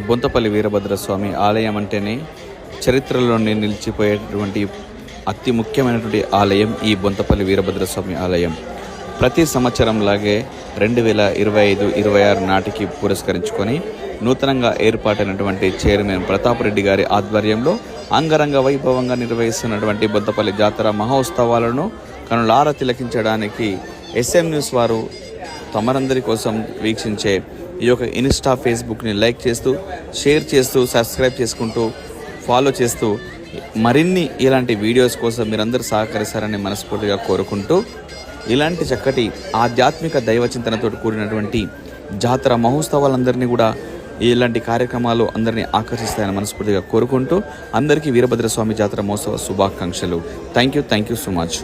బొంతపల్లి వీరభద్రస్వామి ఆలయం అంటేనే చరిత్రలోనే నిలిచిపోయేటువంటి అతి ముఖ్యమైనటువంటి ఆలయం ఈ బొంతపల్లి వీరభద్రస్వామి ఆలయం. ప్రతి సంవత్సరం లాగే 2025-26 నాటికి పురస్కరించుకొని నూతనంగా ఏర్పాటైనటువంటి చైర్మన్ ప్రతాప్ రెడ్డి గారి ఆధ్వర్యంలో అంగరంగ వైభవంగా నిర్వహిస్తున్నటువంటి బొంతపల్లి జాతర మహోత్సవాలను కనులార తిలకించడానికి SM న్యూస్ వారు తమరందరి కోసం వీక్షించే ఈ యొక్క ఇన్స్టా ఫేస్బుక్ని లైక్ చేస్తూ, షేర్ చేస్తూ, సబ్స్క్రైబ్ చేసుకుంటూ, ఫాలో చేస్తూ మరిన్ని ఇలాంటి వీడియోస్ కోసం మీరందరూ సహకరిస్తారని మనస్ఫూర్తిగా కోరుకుంటూ, ఇలాంటి చక్కటి ఆధ్యాత్మిక దైవచింతనతో కూడినటువంటి జాతర మహోత్సవాలందరినీ కూడా ఇలాంటి కార్యక్రమాలు అందరినీ ఆకర్షిస్తాయని మనస్ఫూర్తిగా కోరుకుంటూ అందరికీ వీరభద్రస్వామి జాతర మహోత్సవ శుభాకాంక్షలు. Thank you so much.